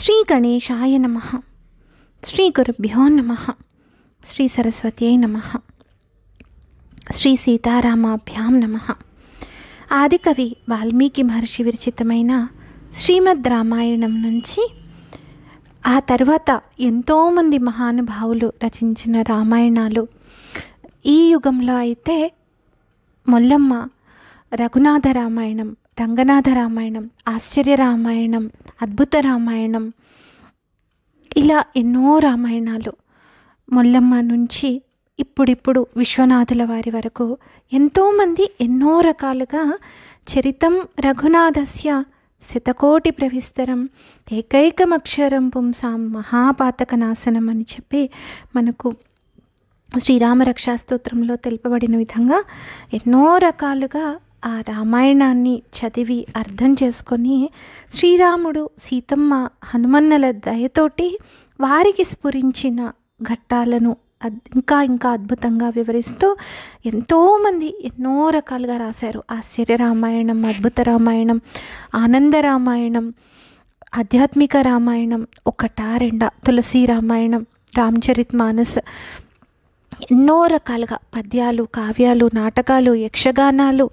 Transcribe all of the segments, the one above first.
శ్రీ గణేశాయ నమః. శ్రీ గురుభ్యో నమః. శ్రీ సరస్వత్యై నమః. శ్రీ సీతారామాభ్యాం నమః. ఆదికవి వాల్మీకి మహర్షి విరచితమైన శ్రీమద్ రామాయణం నుంచి ఆ తర్వాత ఎంతోమంది మహానుభావులు రచించిన రామాయణాలు. ఈ యుగంలో అయితే మొల్లమ్మ రఘునాథ రామాయణం, రంగనాథ రామాయణం, ఆశ్చర్య రామాయణం, అద్భుత రామాయణం, ఇలా ఎన్నో రామాయణాలు. మొల్లమ్మ నుంచి ఇప్పుడిప్పుడు విశ్వనాథుల వారి వరకు ఎంతోమంది ఎన్నో రకాలుగా చరితం రఘునాథస్య శతకోటి ప్రవిస్తరం ఏకైకమక్షరం పుంసాం మహాపాతకనాశనం అని చెప్పి మనకు శ్రీరామరక్షా స్తోత్రంలో తెలుపబడిన విధంగా ఎన్నో రకాలుగా ఆ రామాయణాన్ని చదివి అర్థం చేసుకొని శ్రీరాముడు, సీతమ్మ, హనుమన్నల దయతోటి వారికి స్ఫురించిన ఘట్టాలను ఇంకా ఇంకా అద్భుతంగా వివరిస్తూ ఎంతోమంది ఎన్నో రకాలుగా రాశారు. ఆశ్చర్య రామాయణం, అద్భుత రామాయణం, ఆనంద రామాయణం, ఆధ్యాత్మిక రామాయణం, ఒకటా రెండా, తులసి రామాయణం, రామచరిత్ మానస్, ఎన్నో రకాలుగా పద్యాలు, కావ్యాలు, నాటకాలు, యక్షగానాలు,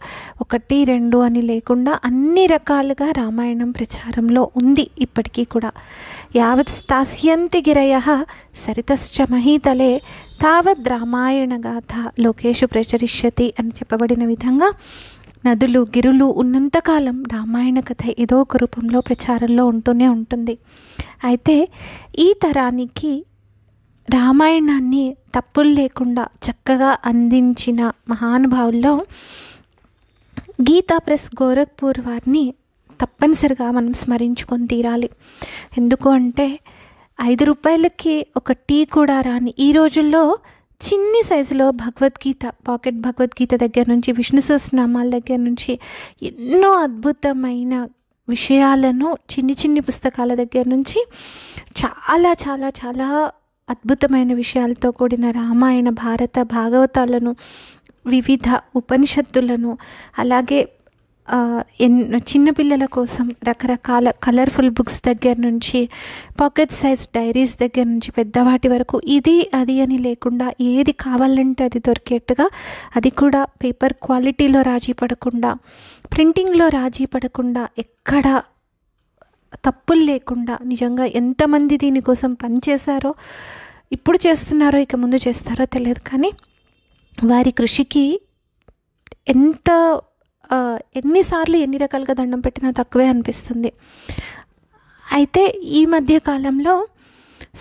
ఒకటి రెండు అని లేకుండా అన్ని రకాలుగా రామాయణం ప్రచారంలో ఉంది ఇప్పటికీ కూడా. యావత్ స్థాస్యంతి గిరయః సరితశ్చ మహీతలే తావద్ రామాయణ గాథ లోకేషు ప్రచరిష్యతి అని చెప్పబడిన విధంగా నదులు, గిరులు ఉన్నంతకాలం రామాయణ కథ ఏదో ఒక రూపంలో ప్రచారంలో ఉంటూనే ఉంటుంది. అయితే ఈ తరానికి రామాయణాన్ని తప్పులు లేకుండా చక్కగా అందించిన మహానుభావుల్లో గీతా ప్రెస్ గోరఖ్పూర్ వారిని తప్పనిసరిగా మనం స్మరించుకొని తీరాలి. ఎందుకు అంటే 5 రూపాయలకి ఒక టీ కూడా రాని ఈ రోజుల్లో చిన్ని సైజులో భగవద్గీత, పాకెట్ భగవద్గీత దగ్గర నుంచి విష్ణు సహస్రనామాల దగ్గర నుంచి ఎన్నో అద్భుతమైన విషయాలను చిన్ని చిన్ని పుస్తకాల దగ్గర నుంచి చాలా చాలా చాలా అద్భుతమైన విషయాలతో కూడిన రామాయణ, భారత, భాగవతాలను, వివిధ ఉపనిషత్తులను, అలాగే చిన్నపిల్లల కోసం రకరకాల కలర్ఫుల్ బుక్స్ దగ్గర నుంచి పాకెట్ సైజ్ డైరీస్ దగ్గర నుంచి పెద్దవాటి వరకు ఇది అది అని లేకుండా ఏది కావాలంటే అది దొరికేట్టుగా, అది కూడా పేపర్ క్వాలిటీలో రాజీ పడకుండా, ప్రింటింగ్లో రాజీ పడకుండా, ఎక్కడ తప్పులు లేకుండా నిజంగా ఎంతమంది దీనికోసం పనిచేశారో, ఇప్పుడు చేస్తున్నారో ఇక ముందు చేస్తారో తెలియదు, కానీ వారి కృషికి ఎన్నిసార్లు ఎన్ని రకాలుగా దండం పెట్టినా తక్కువే అనిపిస్తుంది. అయితే ఈ మధ్య కాలంలో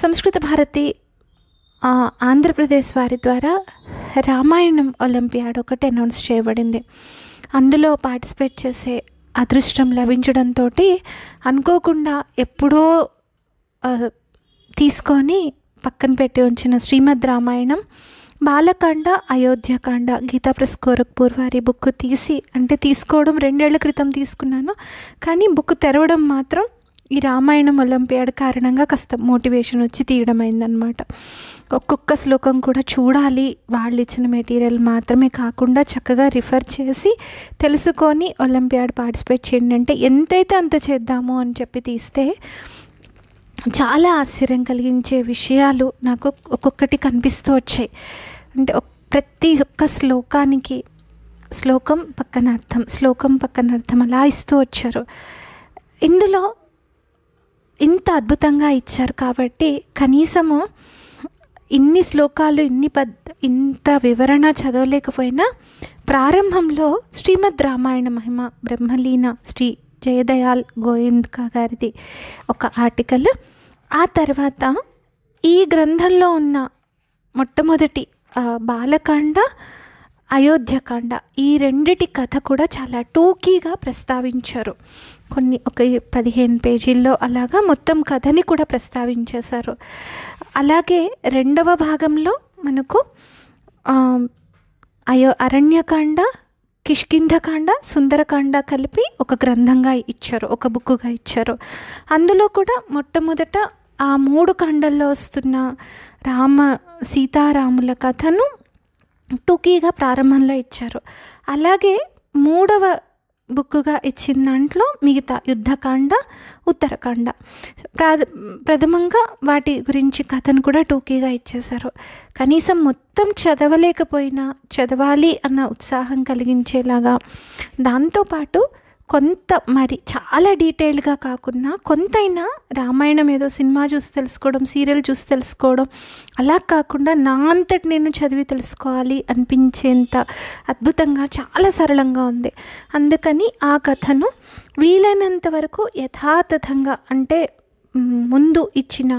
సంస్కృత భారతి ఆంధ్రప్రదేశ్ వారి ద్వారా రామాయణం ఒలింపియాడ్ ఒకటి అనౌన్స్ చేయబడింది. అందులో పార్టిసిపేట్ చేసే అదృష్టం లభించడంతో అనుకోకుండా ఎప్పుడో తీసుకొని పక్కన పెట్టి ఉంచిన శ్రీమద్ రామాయణం బాలకాండ, అయోధ్యకాండ గీతా ప్రెస్ గోరఖ్పూర్ వారి బుక్ తీసుకోవడం 2 ఏళ్ల క్రితం తీసుకున్నాను, కానీ బుక్ తెరవడం మాత్రం ఈ రామాయణం ఒలింపియాడ్ కారణంగా కాస్త మోటివేషన్ వచ్చి తీయడం అయిందనమాట. ఒక్కొక్క శ్లోకం కూడా చూడాలి, వాళ్ళు ఇచ్చిన మెటీరియల్ మాత్రమే కాకుండా చక్కగా రిఫర్ చేసి తెలుసుకొని ఒలింపియాడ్ పార్టిసిపేట్ చేయండి అంటే ఎంతైతే అంత చేద్దాము అని చెప్పి తీస్తే చాలా ఆశ్చర్యం కలిగించే విషయాలు నాకు ఒక్కొక్కటి కనిపిస్తూ వచ్చాయి. అంటే ప్రతి ఒక్క శ్లోకానికి శ్లోకం పక్కన అర్థం, శ్లోకం పక్కన అర్థం అలా ఇస్తూ వచ్చారు. ఇందులో ఇంత అద్భుతంగా ఇచ్చారు కాబట్టి కనీసము ఇన్ని శ్లోకాలు ఇంత వివరణ చదవలేకపోయినా ప్రారంభంలో శ్రీమద్ రామాయణ మహిమ బ్రహ్మలీన శ్రీ జయదయాల్ గోవింద్కా గారిది ఒక ఆర్టికల్, ఆ తర్వాత ఈ గ్రంథంలో ఉన్న మొట్టమొదటి బాలకాండ, అయోధ్యకాండ ఈ రెండిటి కథ కూడా చాలా టూకీగా ప్రస్తావించారు. ఒక 15 పేజీల్లో అలాగా మొత్తం కథని కూడా ప్రస్తావించేశారు. అలాగే 2వ భాగంలో మనకు అరణ్యకాండ, కిష్కింధకాండ, సుందరకాండ కలిపి ఒక గ్రంథంగా ఇచ్చారు, ఒక బుక్కుగా ఇచ్చారు. అందులో కూడా మొట్టమొదట ఆ 3 కాండల్లో వస్తున్న సీతారాముల కథను టూకీగా ప్రారంభంలో ఇచ్చారు. అలాగే 3వ బుక్కుగా ఇచ్చిన దాంట్లో మిగతా యుద్ధకాండ, ఉత్తరకాండ ప్రథమంగా వాటి గురించి కథను కూడా టూకీగా ఇచ్చేశారు. కనీసం మొత్తం చదవలేకపోయినా చదవాలి అన్న ఉత్సాహం కలిగించేలాగా, దాంతోపాటు కొంత మరి చాలా డీటెయిల్గా కాకుండా కొంతైనా రామాయణం ఏదో సినిమా చూసి తెలుసుకోవడం, సీరియల్ చూసి తెలుసుకోవడం అలా కాకుండా నా అంతటి నేను చదివి తెలుసుకోవాలి అనిపించేంత అద్భుతంగా చాలా సరళంగా ఉంది. అందుకని ఆ కథను వీలైనంత వరకు యథాతథంగా, అంటే ముందు ఇచ్చిన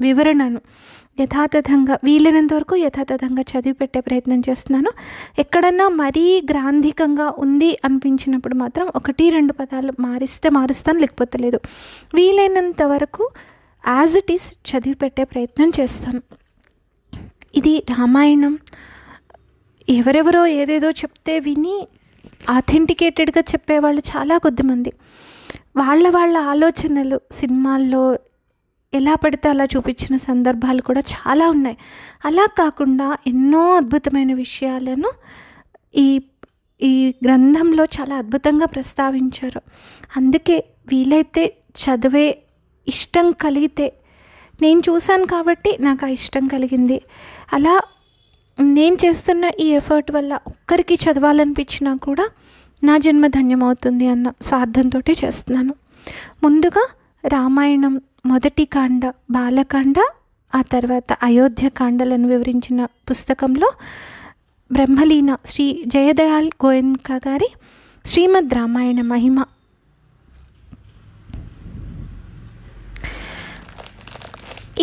వివరణను వీలైనంత వరకు యథాతథంగా చదివి పెట్టే ప్రయత్నం చేస్తున్నాను. ఎక్కడన్నా మరీ గ్రాంధికంగా ఉంది అనిపించినప్పుడు మాత్రం 1-2 పదాలు మారుస్తాను, లేకపోతే లేదు. వీలైనంత వరకు యాజ్ ఇట్ ఈస్ చదివి పెట్టే ప్రయత్నం చేస్తాను. ఇది రామాయణం ఎవరెవరో ఏదేదో చెప్తే విని ఆథెంటికేటెడ్గా చెప్పేవాళ్ళు చాలా కొద్దిమంది. వాళ్ళ ఆలోచనలు సినిమాల్లో ఎలా పడితే అలా చూపించిన సందర్భాలు కూడా చాలా ఉన్నాయి. అలా కాకుండా ఎన్నో అద్భుతమైన విషయాలను ఈ గ్రంథంలో చాలా అద్భుతంగా ప్రస్తావించారు. అందుకే వీలైతే చదివే ఇష్టం కలిగితే, నేను చూశాను కాబట్టి నాకు ఆ ఇష్టం కలిగింది, అలా నేను చేస్తున్న ఈ ఎఫర్ట్ వల్ల ఒక్కరికి చదవాలనిపించినా కూడా నా జన్మ ధన్యమవుతుంది అన్న స్వార్థంతో చేస్తున్నాను. ముందుగా రామాయణం మొదటి కాండ బాలకాండ, ఆ తర్వాత అయోధ్యకాండలను వివరించిన పుస్తకంలో బ్రహ్మలీన శ్రీ జయదయాళ్ గోయన్కా గారి శ్రీమద్ రామాయణ మహిమ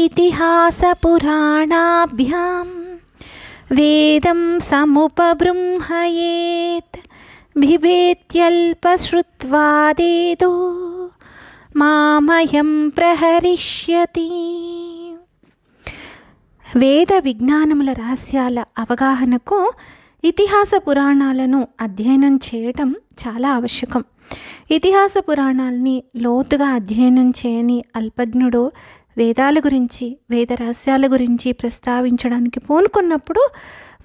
ఇతిహాస పురాణాభ్యాం వేదం సముపబృంహయేత్ బిభేత్యల్పశ్రుత్వాదేదో మామయం ప్రహరిష్యతి. వేద విజ్ఞానముల రహస్యాల అవగాహనకు ఇతిహాస పురాణాలను అధ్యయనం చేయటం చాలా ఆవశ్యకం. ఇతిహాస పురాణాలని లోతుగా అధ్యయనం చేయని అల్పజ్ఞుడు వేదాల గురించి, వేద రహస్యాల గురించి ప్రస్తావించడానికి పూనుకున్నప్పుడు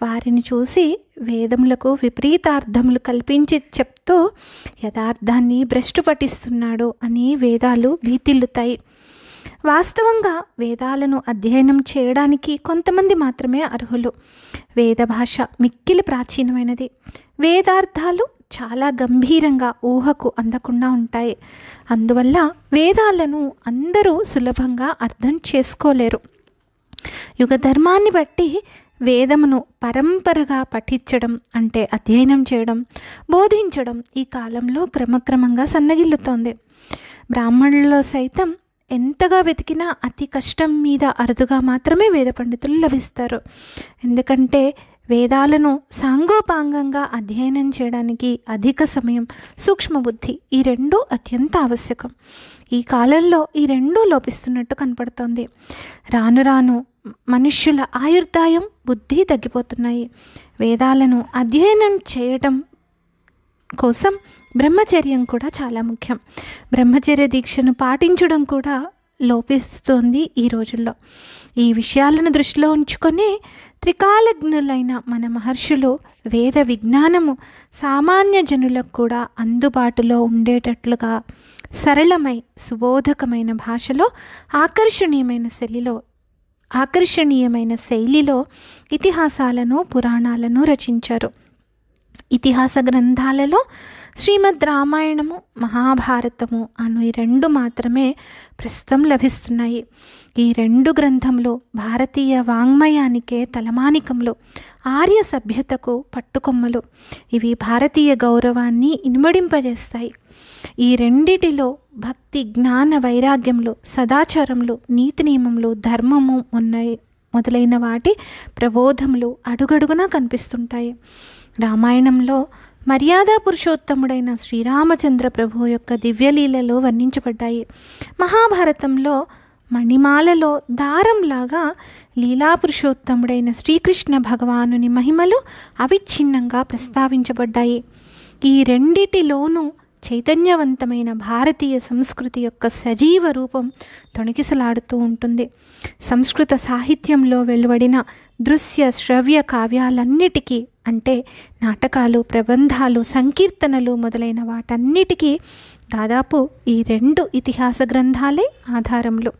వారిని చూసి వేదములకు విపరీతార్థములు కల్పించి చెప్తూ యథార్థాన్ని భ్రష్టు పట్టిస్తున్నాడు అని వేదాలు భీతిల్లుతాయి. వాస్తవంగా వేదాలను అధ్యయనం చేయడానికి కొంతమంది మాత్రమే అర్హులు. వేద భాష మిక్కిలి ప్రాచీనమైనది. వేదార్థాలు చాలా గంభీరంగా ఊహకు అందకుండా ఉంటాయి. అందువల్ల వేదాలను అందరూ సులభంగా అర్థం చేసుకోలేరు. యుగ ధర్మాన్ని బట్టి వేదమును పరంపరగా పఠించడం, అంటే అధ్యయనం చేయడం, బోధించడం ఈ కాలంలో క్రమక్రమంగా సన్నగిల్లుతోంది. బ్రాహ్మణుల్లో సైతం ఎంతగా వెతికినా అతి కష్టం మీద అరుదుగా మాత్రమే వేద పండితులు లభిస్తారు. ఎందుకంటే వేదాలను సాంగోపాంగంగా అధ్యయనం చేయడానికి అధిక సమయం, సూక్ష్మబుద్ధి ఈ రెండూ అత్యంత ఆవశ్యకం. ఈ కాలంలో ఈ రెండూ లోపిస్తున్నట్టు కనపడుతోంది. రాను రాను మనుష్యుల ఆయుర్దాయం, బుద్ధి తగ్గిపోతున్నాయి. వేదాలను అధ్యయనం చేయడం కోసం బ్రహ్మచర్యం కూడా చాలా ముఖ్యం. బ్రహ్మచర్య దీక్షను పాటించడం కూడా లోపిస్తోంది ఈ రోజుల్లో. ఈ విషయాలను దృష్టిలో ఉంచుకొని త్రికాలజ్ఞులైన మన మహర్షులు వేద విజ్ఞానము సామాన్య జనులకు కూడా అందుబాటులో ఉండేటట్లుగా సరళమై సుబోధకమైన భాషలో ఆకర్షణీయమైన శైలిలో ఇతిహాసాలను, పురాణాలను రచించారు. ఇతిహాస గ్రంథాలలో శ్రీమద్ రామాయణము, మహాభారతము అను ఈ రెండు మాత్రమే ప్రస్తుతం లభిస్తున్నాయి. ఈ రెండు గ్రంథంలో భారతీయ వాంగ్మయానికే తలమానికములు, ఆర్య సభ్యతకు పట్టుకొమ్మలు. ఇవి భారతీయ గౌరవాన్ని ఇనుమడింపజేస్తాయి. ఈ రెండిటిలో భక్తి, జ్ఞాన, వైరాగ్యములు, సదాచారములు, నీతి నియమములు, ధర్మము మొదలైన వాటి ప్రబోధములు అడుగడుగునా కనిపిస్తుంటాయి. రామాయణంలో మర్యాదా పురుషోత్తముడైన శ్రీరామచంద్ర ప్రభు యొక్క దివ్యలీలలో వర్ణించబడ్డాయి. మహాభారతంలో మణిమాలలో దారంలాగా లీలా పురుషోత్తముడైన శ్రీకృష్ణ భగవానుని మహిమలు అవిచ్ఛిన్నంగా ప్రస్తావించబడ్డాయి. ఈ రెండిటిలోనూ చైతన్యవంతమైన భారతీయ సంస్కృతి యొక్క సజీవ రూపం తొణికిసలాడుతూ ఉంటుంది. సంస్కృత సాహిత్యంలో వెలువడిన దృశ్య శ్రవ్య కావ్యాలన్నిటికీ, అంటే నాటకాలు, ప్రబంధాలు, సంకీర్తనలు మొదలైన వాటన్నిటికీ దాదాపు ఈ 2 ఇతిహాస గ్రంథాలే ఆధారములు.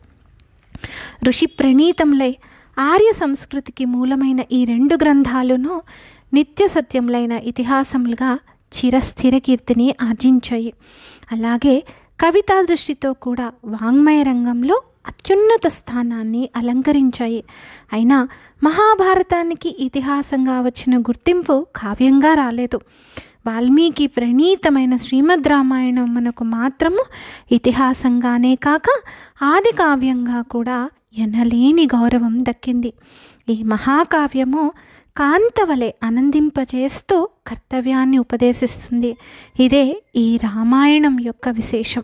ఋషి ప్రణీతములై ఆర్య సంస్కృతికి మూలమైన ఈ 2 గ్రంథాలను నిత్య సత్యములైన ఇతిహాసములుగా చిరస్థిర కీర్తిని ఆర్జించాయి. అలాగే కవితా దృష్టితో కూడా వాంగ్మయ రంగంలో అత్యున్నత స్థానాన్ని అలంకరించాయి. అయినా మహాభారతానికి ఇతిహాసంగా వచ్చిన గుర్తింపు కావ్యంగా రాలేదు. వాల్మీకి ప్రణీతమైన శ్రీమద్ రామాయణం మనకు మాత్రము ఇతిహాసంగానే కాక ఆది కావ్యంగా కూడా ఎనలేని గౌరవం దక్కింది. ఈ మహాకావ్యము కాంతవలె ఆనందింపచేస్తూ కర్తవ్యాన్ని ఉపదేశిస్తుంది. ఇదే ఈ రామాయణం యొక్క విశేషం.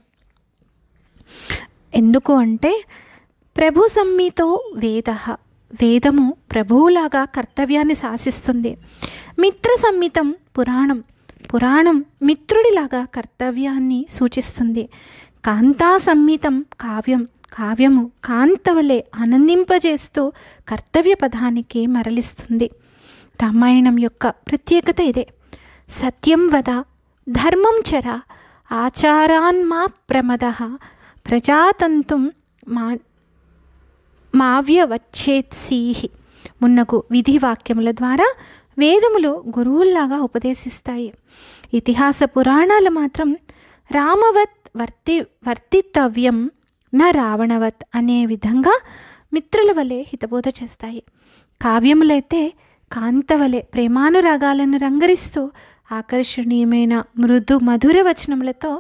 ఎందుకు అంటే ప్రభు సంహితో వేద, వేదము ప్రభువులాగా కర్తవ్యాన్ని శాసిస్తుంది. మిత్ర సంహితం పురాణం, పురాణం మిత్రుడిలాగా కర్తవ్యాన్ని సూచిస్తుంది. కాంతా సంహితం కావ్యం, కావ్యము కాంతవలే ఆనందింపజేస్తూ కర్తవ్య పదానికి మరలిస్తుంది. రామాయణం యొక్క ప్రత్యేకత ఇదే. సత్యం వద, ధర్మం చర, ఆచారాన్మా ప్రమదః, ప్రజాతంతుం మావ్యవచ్చేత్సీహి మున్నగు విధి వాక్యముల ద్వారా వేదములు గురువుల్లాగా ఉపదేశిస్తాయి. ఇతిహాస పురాణాలు మాత్రం రామవత్ వర్తితవ్యం న రావణవత్ అనే విధంగా మిత్రుల వలె హితబోధ చేస్తాయి. కావ్యములైతే కాంతవలె ప్రేమానురాగాలను రంగరిస్తూ ఆకర్షణీయమైన మృదు మధుర వచనములతో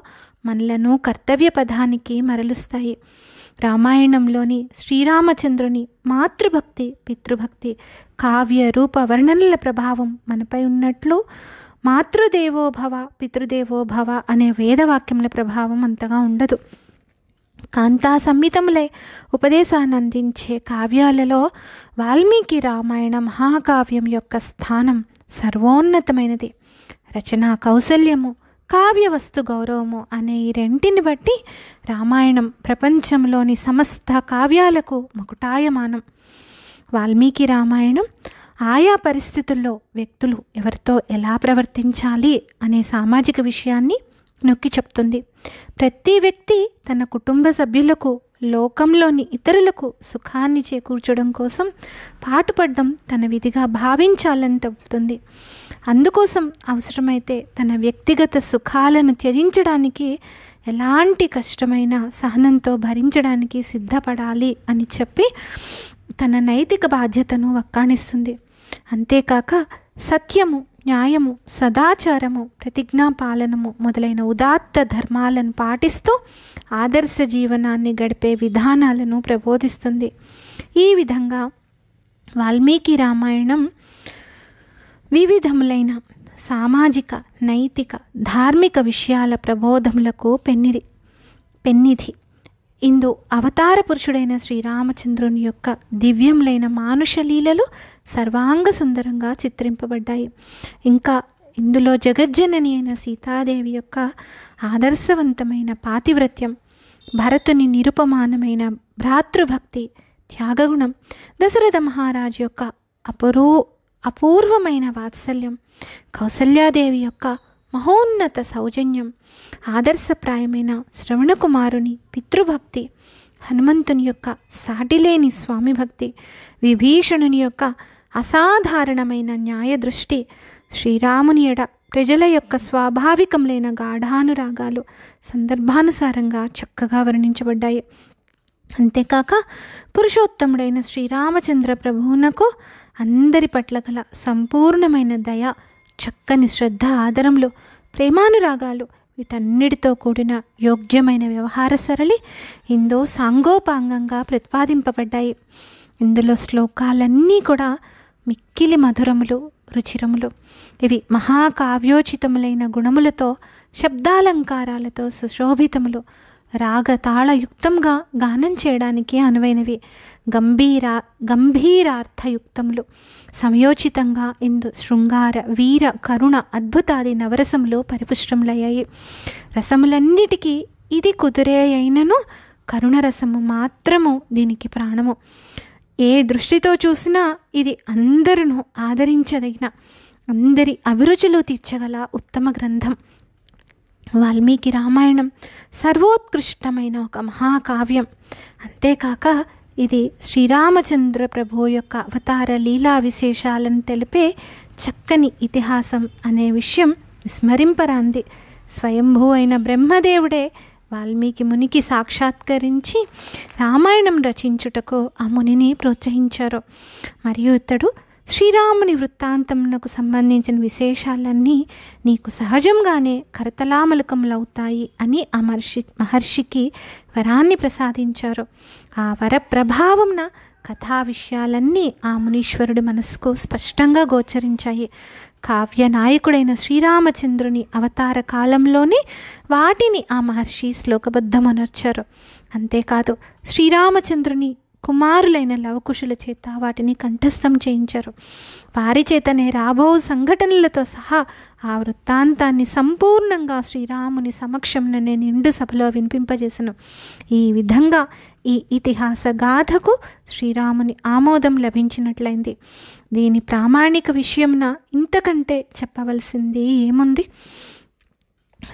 మనలను కర్తవ్య పదానికి మరలుస్తాయి. రామాయణంలోని శ్రీరామచంద్రుని మాతృభక్తి, పితృభక్తి, కావ్య రూప వర్ణనల ప్రభావం మనపై ఉన్నట్లు మాతృదేవోభవ, పితృదేవోభవ అనే వేదవాక్యముల ప్రభావం అంతగా ఉండదు. కాంతా సంహితములే ఉపదేశాన్ని అందించే కావ్యాలలో వాల్మీకి రామాయణ మహాకావ్యం యొక్క స్థానం సర్వోన్నతమైనది. రచనా కౌశల్యము, కావ్య వస్తు గౌరవము అనే ఈ రెంటిని బట్టి రామాయణం ప్రపంచంలోని సమస్త కావ్యాలకు మకుటాయమానం. వాల్మీకి రామాయణం ఆయా పరిస్థితుల్లో వ్యక్తులు ఎవరితో ఎలా ప్రవర్తించాలి అనే సామాజిక విషయాన్ని నొక్కి చెప్తుంది. ప్రతి వ్యక్తి తన కుటుంబ సభ్యులకు, లోకంలోని ఇతరులకు సుఖాన్ని చేకూర్చడం కోసం పాటుపడడం తన విధిగా భావించాలని చెబుతుంది. అందుకోసం అవసరమైతే తన వ్యక్తిగత సుఖాలను త్యజించడానికి, ఎలాంటి కష్టమైన సహనంతో భరించడానికి సిద్ధపడాలి అని చెప్పి తన నైతిక బాధ్యతను వక్కాణిస్తుంది. అంతేకాక సత్యము, న్యాయము, సదాచారము, ప్రతిజ్ఞాపాలనము మొదలైన ఉదాత్త ధర్మాలను పాటిస్తూ ఆదర్శ జీవనాన్ని గడిపే విధానాలను ప్రబోధిస్తుంది. ఈ విధంగా వాల్మీకి రామాయణం వివిధములైన సామాజిక, నైతిక, ధార్మిక విషయాల ప్రబోధములకు పెన్నిధి. ఇందు అవతార పురుషుడైన శ్రీరామచంద్రుని యొక్క దివ్యములైన మానుష లీలలు సర్వాంగ సుందరంగా చిత్రింపబడ్డాయి. ఇంకా ఇందులో జగజ్జనని అయిన సీతాదేవి యొక్క ఆదర్శవంతమైన పాతివ్రత్యం, భరతుని నిరుపమానమైన భ్రాతృభక్తి, త్యాగగుణం, దశరథ మహారాజు యొక్క అపూర్వమైన వాత్సల్యం, కౌసల్యాదేవి యొక్క మహోన్నత సౌజన్యం, ఆదర్శప్రాయమైన శ్రవణకుమారుని పితృభక్తి, హనుమంతుని యొక్క సాటిలేని స్వామి భక్తి, విభీషణుని యొక్క అసాధారణమైన న్యాయదృష్టి, శ్రీరాముని ఎడ ప్రజల యొక్క స్వాభావికములైన గాఢానురాగాలు సందర్భానుసారంగా చక్కగా వర్ణించబడ్డాయి. అంతేకాక పురుషోత్తముడైన శ్రీరామచంద్ర ప్రభువునకు అందరి పట్ల గల సంపూర్ణమైన దయ, చక్కని శ్రద్ధ, ఆదరములు, ప్రేమానురాగాలు, వీటన్నిటితో కూడిన యోగ్యమైన వ్యవహార సరళి ఇందో సాంగోపాంగంగా ప్రతిపాదింపబడ్డాయి. ఇందులో శ్లోకాలన్నీ కూడా మిక్కిలి మధురములు, రుచిరములు. ఇవి మహాకావ్యోచితములైన గుణములతో, శబ్దాలంకారాలతో సుశోభితములు. రాగతాళయుక్తంగా గానం చేయడానికి అనువైనవి. గంభీరార్థయుక్తములు సమయోచితంగా ఇందు శృంగార, వీర, కరుణ, అద్భుతాది నవరసములు పరిపుష్టములయ్యాయి. రసములన్నిటికీ ఇది కుదురే అయినను కరుణరసము మాత్రము దీనికి ప్రాణము. ఏ దృష్టితో చూసినా ఇది అందరూ ఆదరించదగిన, అందరి అభిరుచులు తీర్చగల ఉత్తమ గ్రంథం. వాల్మీకి రామాయణం సర్వోత్కృష్టమైన ఒక మహాకావ్యం. అంతేకాక ఇది శ్రీరామచంద్ర ప్రభు యొక్క అవతార లీలా విశేషాలను తెలిపే చక్కని ఇతిహాసం అనే విషయం విస్మరింపరాంది. స్వయంభూ అయిన బ్రహ్మదేవుడే వాల్మీకి మునికి సాక్షాత్కరించి రామాయణం రచించుటకు ఆ మునిని ప్రోత్సహించారు. మరియు ఇతడు శ్రీరాముని వృత్తాంతమునకు సంబంధించిన విశేషాలన్నీ నీకు సహజంగానే కరతలామలకములవుతాయి అని ఆ మహర్షికి వరాన్ని ప్రసాదించారు. ఆ వర ప్రభావంన కథా విషయాలన్నీ ఆ మునీశ్వరుడి మనసుకు స్పష్టంగా గోచరించాయి. కావ్య నాయకుడైన శ్రీరామచంద్రుని అవతార కాలంలోనే వాటిని ఆ మహర్షి శ్లోకబద్ధమనర్చారు. అంతేకాదు శ్రీరామచంద్రుని కుమారులైన లవకుశుల చేత వాటిని కంఠస్థం చేయించారు. వారి చేతనే రాబో సంఘటనలతో సహా ఆ వృత్తాంతాన్ని సంపూర్ణంగా శ్రీరాముని సమక్షంలోనే నిండు సభలో వినిపింపజేసను. ఈ విధంగా ఈ ఇతిహాస గాథకు శ్రీరాముని ఆమోదం లభించినట్లయింది. దీని ప్రామాణిక విషయంన ఇంతకంటే చెప్పవలసింది ఏముంది?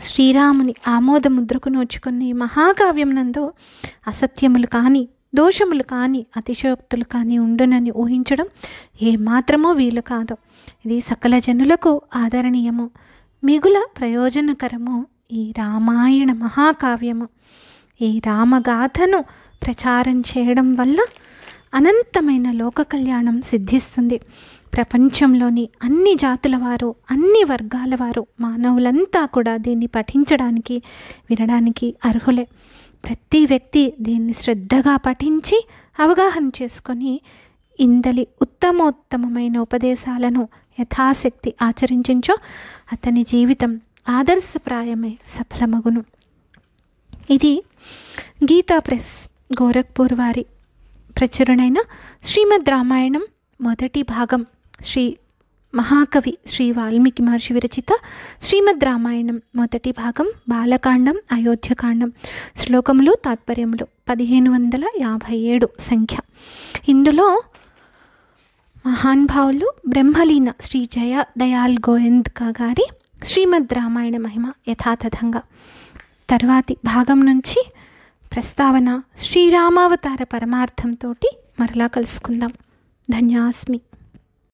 శ్రీరాముని ఆమోద ముద్రకు నోచుకున్న ఈ మహాకావ్యం నందు అసత్యములు కానీ, దోషములు కానీ, అతిశయోక్తులు కానీ ఉండునని ఊహించడం ఏమాత్రమో వీలు కాదు. ఇది సకల జనులకు ఆదరణీయము, మిగుల ప్రయోజనకరము ఈ రామాయణ మహాకావ్యము. ఈ రామగాథను ప్రచారం చేయడం వల్ల అనంతమైన లోక కళ్యాణం సిద్ధిస్తుంది. ప్రపంచంలోని అన్ని జాతుల వారు, అన్ని వర్గాల వారు, మానవులంతా కూడా దీన్ని పఠించడానికి, వినడానికి అర్హులే. ప్రతి వ్యక్తి దీన్ని శ్రద్ధగా పఠించి అవగాహన చేసుకొని ఇందలి ఉత్తమోత్తమమైన ఉపదేశాలను యథాశక్తి ఆచరించో అతని జీవితం ఆదర్శప్రాయమై సఫలమగును. ఇది గీతా ప్రెస్ గోరఖ్పూర్ వారి ప్రచురణైన శ్రీమద్ రామాయణం మొదటి భాగం, శ్రీ మహాకవి శ్రీ వాల్మీకి మహర్షి విరచిత శ్రీమద్ రామాయణం మొదటి భాగం, బాలకాండం, అయోధ్యకాండం. శ్లోకములు, తాత్పర్యములు 1557 సంఖ్య. ఇందులో మహానుభావులు బ్రహ్మలీన శ్రీ జయ దయాల్ గోయంద్కా గారి శ్రీమద్ రామాయణ మహిమ యథాతథంగా. తర్వాతి భాగం నుంచి ప్రస్తావన శ్రీరామావతార పరమార్థంతో మరలా కలుసుకుందాం. ధన్యాస్మి.